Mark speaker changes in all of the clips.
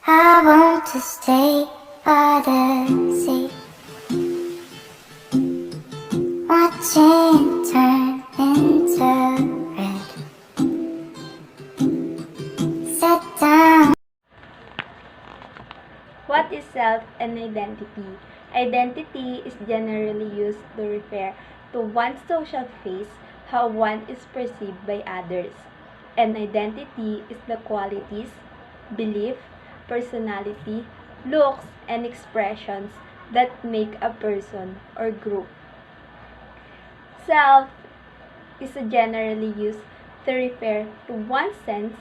Speaker 1: I want to stay by the sea, watching turn into red. Sit down.
Speaker 2: What is self and identity? Identity is generally used to refer to one's social face, how one is perceived by others. And identity is the qualities, belief, personality, looks, and expressions that make a person or group. Self is generally used to refer to one's sense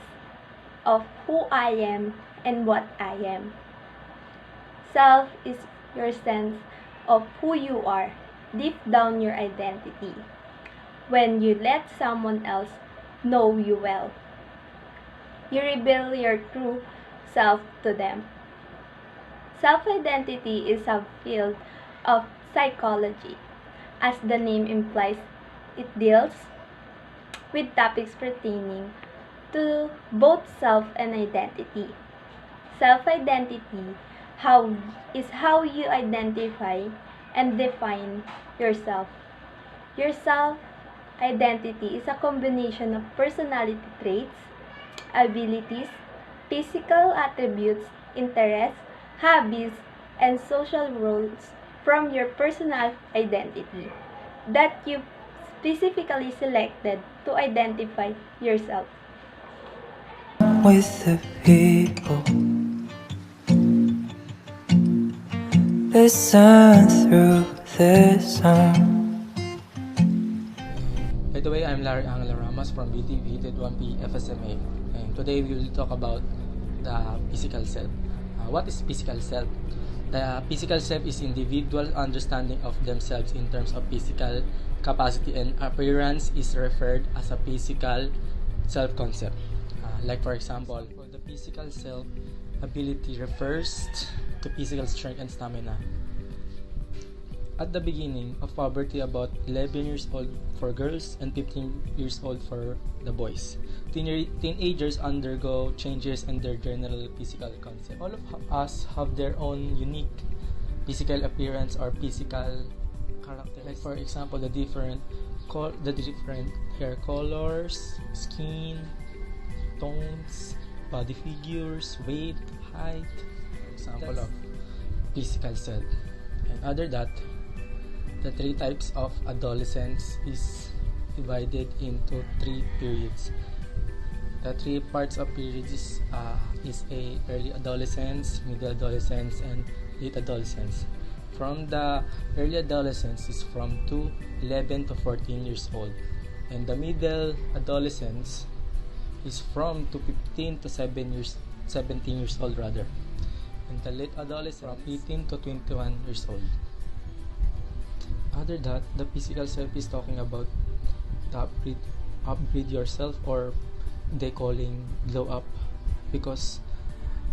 Speaker 2: of who I am and what I am. Self is your sense of who you are, deep down your identity. When you let someone else know you well, you reveal your true self to them. Self-identity is a field of psychology. As the name implies, it deals with topics pertaining to both self and identity. Self-identity is how you identify and define yourself. Your self-identity is a combination of personality traits, abilities, physical attributes, interests, hobbies, and social roles from your personal identity that you specifically selected to identify yourself.
Speaker 3: With the people, listen through this song.
Speaker 4: By the way, I'm Larry Angela Ramos from BTVTED 1P FSMA, and today we will talk about the physical self. What is physical self? The physical self is individual understanding of themselves in terms of physical capacity, and appearance is referred as a physical self-concept. Like for example, for the physical self, ability refers to physical strength and stamina. At the beginning of puberty, about 11 years old for girls and 15 years old for the boys, teenagers undergo changes in their general physical concept. All of us have their own unique physical appearance or physical character. Like for example, the different hair colors, skin tones, body figures, weight, height, example of physical self. And other that, the three types of adolescence is divided into three periods. The three parts of periods is a early adolescence, middle adolescence, and late adolescence. From the early adolescence is from 11 to 14 years old, and the middle adolescence is from 15 to 17 years old rather, and the late adolescence from 18 to 21 years old. Other that, the physical self is talking about the upgrade yourself, or they calling glow up, because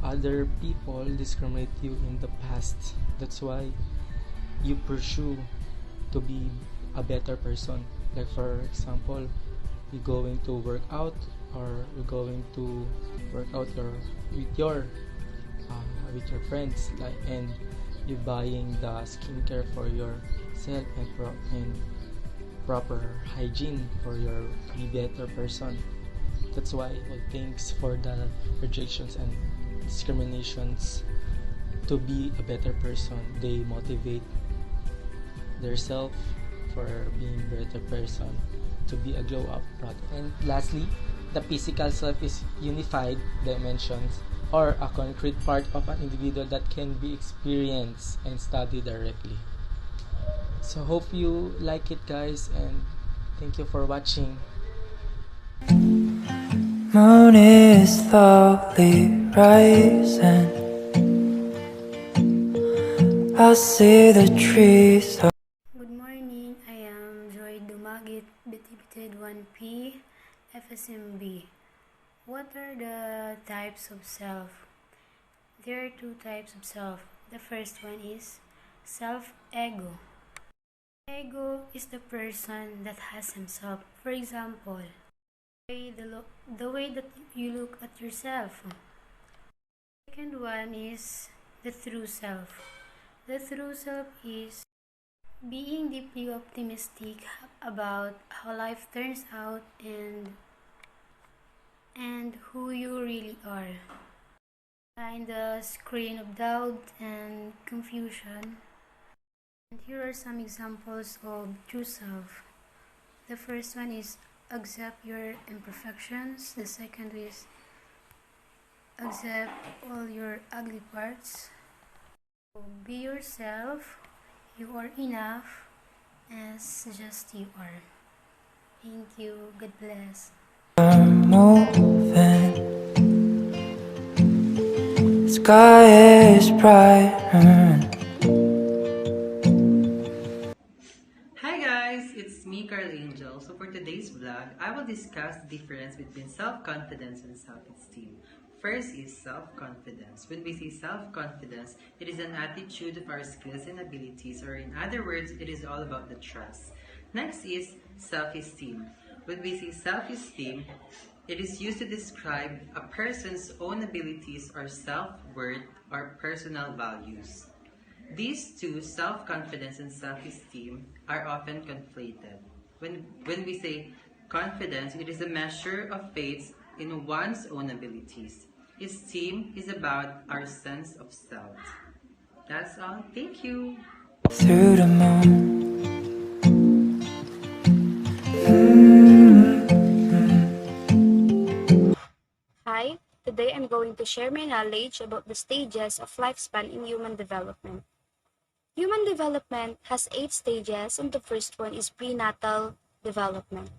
Speaker 4: other people discriminate you in the past. That's why you pursue to be a better person. Like for example, you're going to work out, or you're going to work out with your friends, like, and you're buying the skincare for yourself and proper hygiene for your be better person. That's why all things for the rejections and discriminations to be a better person, they motivate themselves for being a better person, to be a glow up product. And lastly, the physical self is unified dimensions, or a concrete part of an individual that can be experienced and studied directly. So hope you like it, guys, and thank you for watching.
Speaker 3: Moon is slowly rising. I see the trees.
Speaker 5: Good morning, I am Joy Dumagit, BTVTED 1P, FSMB. What are the types of self? There are two types of self. The first one is self-ego. Ego is the person that has himself. For example, the way that you look at yourself. Second one is the true self. The true self is being deeply optimistic about how life turns out and who you really are. Behind the screen of doubt and confusion. And here are some examples of true self. The first one is accept your imperfections. The second is accept all your ugly parts. Be yourself. You are enough as just you are. Thank you. God bless.
Speaker 3: I'm moving. Sky is bright.
Speaker 6: Hi guys, it's me, Carl Angel. So for today's vlog, I will discuss the difference between self-confidence and self-esteem. First is self-confidence. When we say self-confidence, it is an attitude of our skills and abilities, or in other words, it is all about the trust. Next is self-esteem. When we say self-esteem, it is used to describe a person's own abilities or self-worth or personal values. These two, self-confidence and self-esteem, are often conflated. When we say confidence, it is a measure of faith in one's own abilities. Esteem is about our sense of self. That's all. Thank you.
Speaker 3: Through the moon.
Speaker 7: Hi, today I'm going to share my knowledge about the stages of lifespan in human development. Human development has 8 stages, and the first one is prenatal development.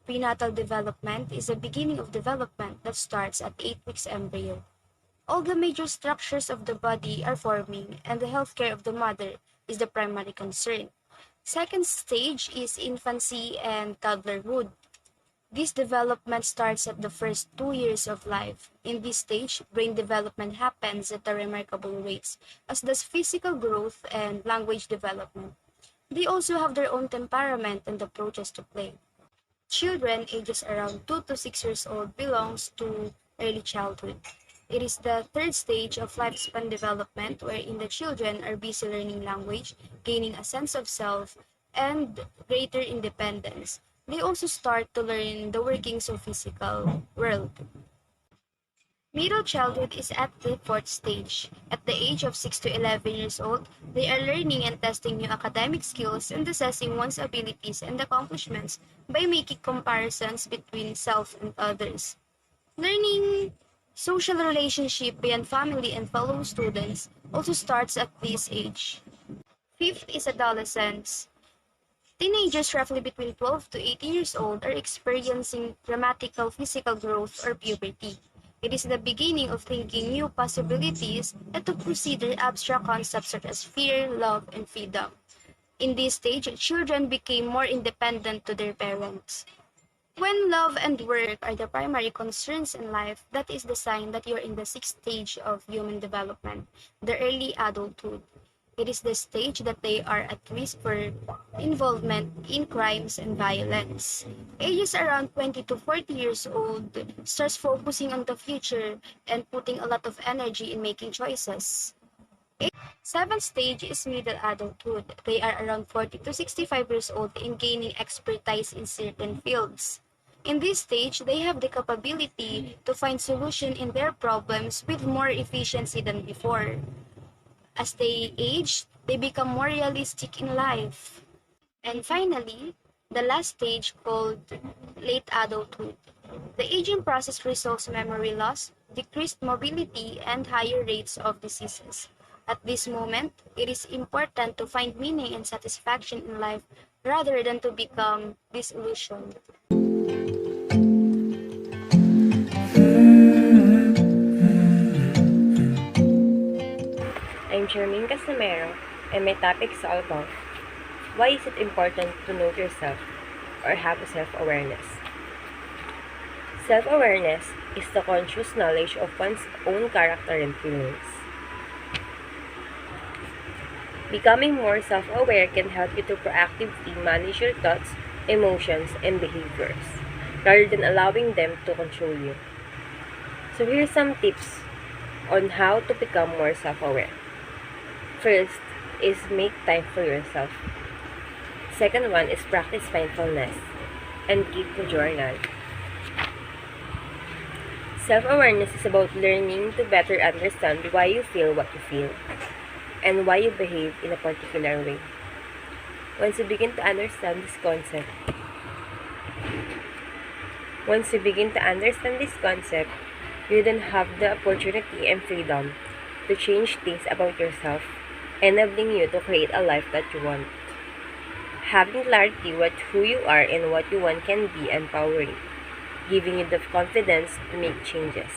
Speaker 7: Prenatal development is the beginning of development that starts at 8 weeks embryo. All the major structures of the body are forming, and the health care of the mother is the primary concern. Second stage is infancy and toddlerhood. This development starts at the first 2 years of life. In this stage, brain development happens at a remarkable rates, as does physical growth and language development. They also have their own temperament and approaches to play. Children ages around 2 to 6 years old belongs to early childhood. It is the third stage of lifespan development wherein the children are busy learning language, gaining a sense of self, and greater independence. They also start to learn the workings of physical world. Middle childhood is at the fourth stage. At the age of 6 to 11 years old, they are learning and testing new academic skills and assessing one's abilities and accomplishments by making comparisons between self and others. Learning social relationship beyond family and fellow students also starts at this age. Fifth is adolescence. Teenagers roughly between 12 to 18 years old are experiencing dramatical physical growth or puberty. It is the beginning of thinking new possibilities and to consider abstract concepts such as fear, love, and freedom. In this stage, children became more independent to their parents. When love and work are the primary concerns in life, that is the sign that you're in the sixth stage of human development, the early adulthood. It is the stage that they are at risk for involvement in crimes and violence. Ages around 20 to 40 years old starts focusing on the future and putting a lot of energy in making choices. Seventh stage is middle adulthood. They are around 40 to 65 years old and gaining expertise in certain fields. In this stage, they have the capability to find solution in their problems with more efficiency than before. As they age, they become more realistic in life. And finally, the last stage called late adulthood. The aging process results in memory loss, decreased mobility, and higher rates of diseases. At this moment, it is important to find meaning and satisfaction in life rather than to become disillusioned.
Speaker 8: I'm Charmaine Casimero, and my topic is all about why is it important to know yourself or have a self-awareness. Self-awareness is the conscious knowledge of one's own character and feelings. Becoming more self-aware can help you to proactively manage your thoughts, emotions, and behaviors, rather than allowing them to control you. So here's some tips on how to become more self-aware. First is make time for yourself. Second one is practice mindfulness and keep a journal. Self-awareness is about learning to better understand why you feel what you feel and why you behave in a particular way. Once you begin to understand this concept, you then have the opportunity and freedom to change things about yourself, enabling you to create a life that you want. Having clarity what who you are and what you want can be empowering, giving you the confidence to make changes.